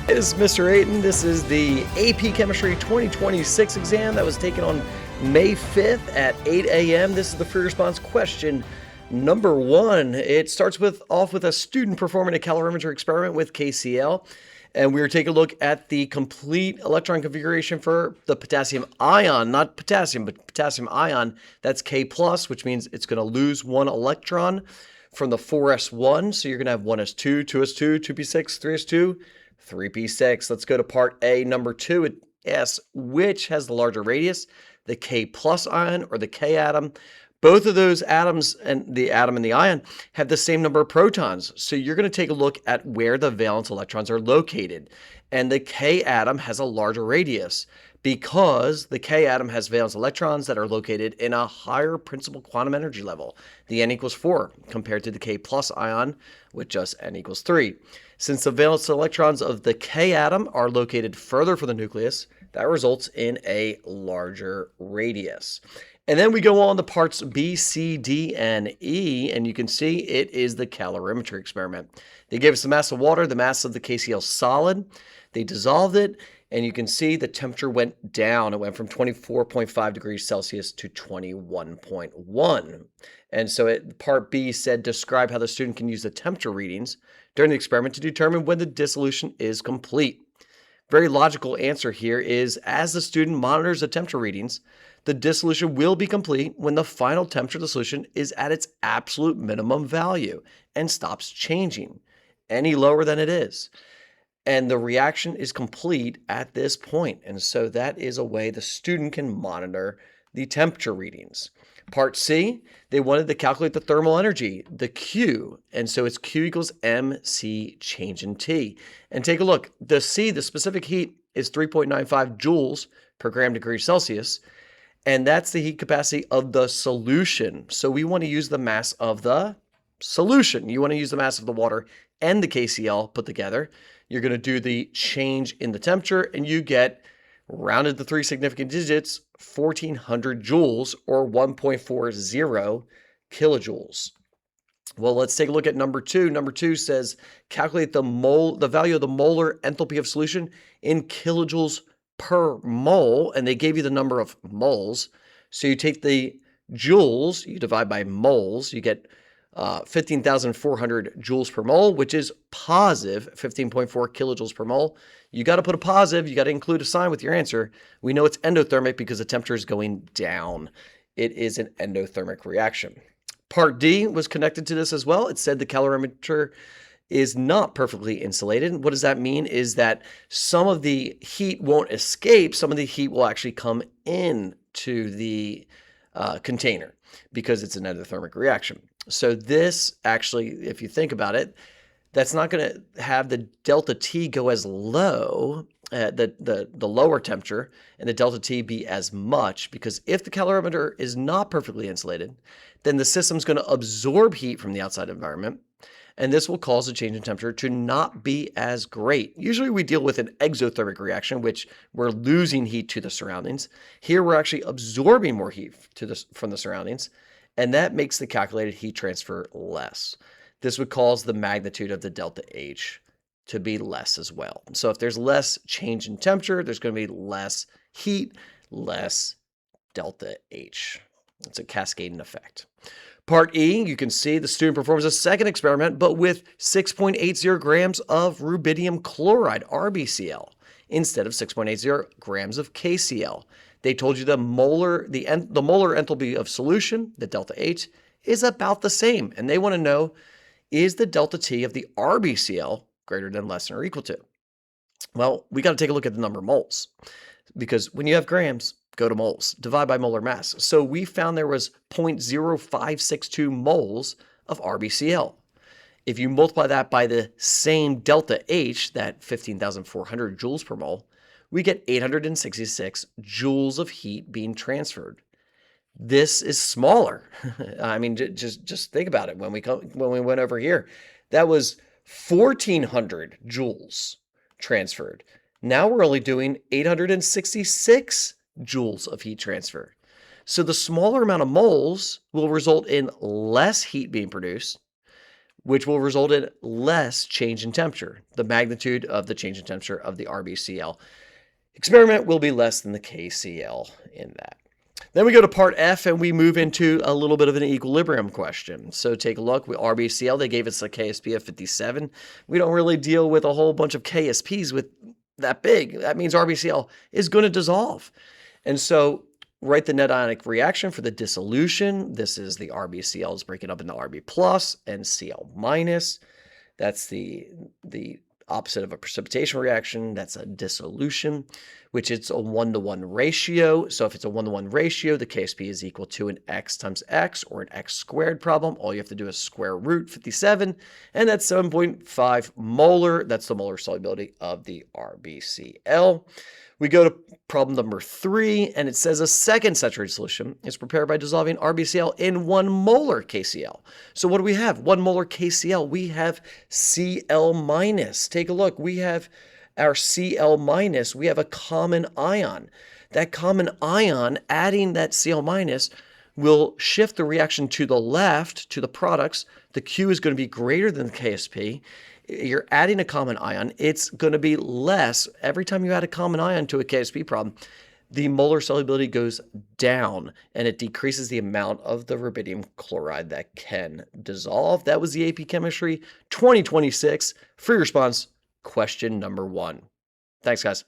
This is Mr. Ayton. This is the AP Chemistry 2026 exam that was taken on May 5th at 8 a.m. This is the free response question number 1. It starts off with a student performing a calorimetry experiment with KCl. And we were taking a look at the complete electron configuration for the potassium ion, not potassium, but potassium ion. That's K+, which means it's going to lose one electron from the 4s1. So you're going to have 1s2, 2s2, 2p6, 3s2, 3p6. Let's go to part A, number 2. It asks which has the larger radius, the K+ ion or the K atom. Both of those atoms, and the atom and the ion, have the same number of protons. So you're going to take a look at where the valence electrons are located. And the K atom has a larger radius because the K atom has valence electrons that are located in a higher principal quantum energy level, the n equals 4, compared to the K+ ion with just n equals 3. Since the valence electrons of the K atom are located further from the nucleus, that results in a larger radius. And then we go on to parts B, C, D, and E, and you can see it is the calorimetry experiment. They gave us the mass of water, the mass of the KCl solid. They dissolved it, and you can see the temperature went down. It went from 24.5 degrees Celsius to 21.1. And so part B said, describe how the student can use the temperature readings during the experiment to determine when the dissolution is complete. Very logical answer here is, as the student monitors the temperature readings, the dissolution will be complete when the final temperature of the solution is at its absolute minimum value and stops changing any lower than it is. And the reaction is complete at this point. And so that is a way the student can monitor the temperature readings. Part C, they wanted to calculate the thermal energy, the Q. And so it's Q equals MC change in T. And take a look. The C, the specific heat, is 3.95 joules per gram degree Celsius. And that's the heat capacity of the solution. So we want to use the mass of the solution. You want to use the mass of the water and the KCl put together. You're going to do the change in the temperature, and you get, rounded to 3 significant digits, 1,400 joules or 1.40 kilojoules. Well, let's take a look at number 2. Number 2 says calculate the value of the molar enthalpy of solution in kilojoules per mole, and they gave you the number of moles. So you take the joules, you divide by moles, you get 15,400 joules per mole, which is positive 15.4 kilojoules per mole. You got to put a positive, you got to include a sign with your answer. We know it's endothermic because the temperature is going down. It is an endothermic reaction. Part D was connected to this as well. It said the calorimeter is not perfectly insulated. What does that mean? Is that some of the heat won't escape, some of the heat will actually come in to the container because it's an endothermic reaction. So this actually, if you think about it, that's not going to have the delta T go as low, the lower temperature, and the delta T be as much, because if the calorimeter is not perfectly insulated, then the system's going to absorb heat from the outside environment, and this will cause the change in temperature to not be as great. Usually we deal with an exothermic reaction, which we're losing heat to the surroundings. Here we're actually absorbing more heat from the surroundings, and that makes the calculated heat transfer less. This would cause the magnitude of the delta H to be less as well. So if there's less change in temperature, there's going to be less heat, less delta H. It's a cascading effect. Part E, you can see the student performs a second experiment, but with 6.80 grams of rubidium chloride, RBCl, instead of 6.80 grams of KCl. They told you the molar enthalpy of solution, the delta H, is about the same. And they want to know, is the delta T of the RBCl greater than, less than, or equal to? Well, we got to take a look at the number of moles, because when you have grams, go to moles, divide by molar mass. So we found there was 0.0562 moles of RBCl. If you multiply that by the same delta H, that 15,400 joules per mole, we get 866 joules of heat being transferred. This is smaller. I mean, just think about it. When we went over here, that was 1,400 joules transferred. Now we're only doing 866 joules of heat transfer. So the smaller amount of moles will result in less heat being produced, which will result in less change in temperature. The magnitude of the change in temperature of the RBCl experiment will be less than the KCl in that. Then we go to part F and we move into a little bit of an equilibrium question. So take a look with RBCl. They gave us a KSP of 57. We don't really deal with a whole bunch of KSPs with that big. That means RBCl is going to dissolve. And so write the net ionic reaction for the dissolution. This is the RBCl is breaking up into Rb plus and Cl minus. That's the opposite of a precipitation reaction. That's a dissolution, which it's a 1-to-1 ratio. So if it's a 1-to-1 ratio, the KSP is equal to an x times x or an x squared problem. All you have to do is square root 57, and that's 7.5 molar. That's the molar solubility of the RBCl. We go to problem number 3, and it says a second saturated solution is prepared by dissolving RBCl in 1 molar KCl. So what do we have? 1 molar KCl. We have Cl minus. Take a look. We have our Cl minus. We have a common ion. That common ion, adding that Cl minus, will shift the reaction to the left, to the products. The Q is going to be greater than the KSP. You're adding a common ion. It's going to be less. Every time you add a common ion to a KSP problem, the molar solubility goes down, and it decreases the amount of the rubidium chloride that can dissolve. That was the AP Chemistry 2026 free response question number 1. Thanks, guys.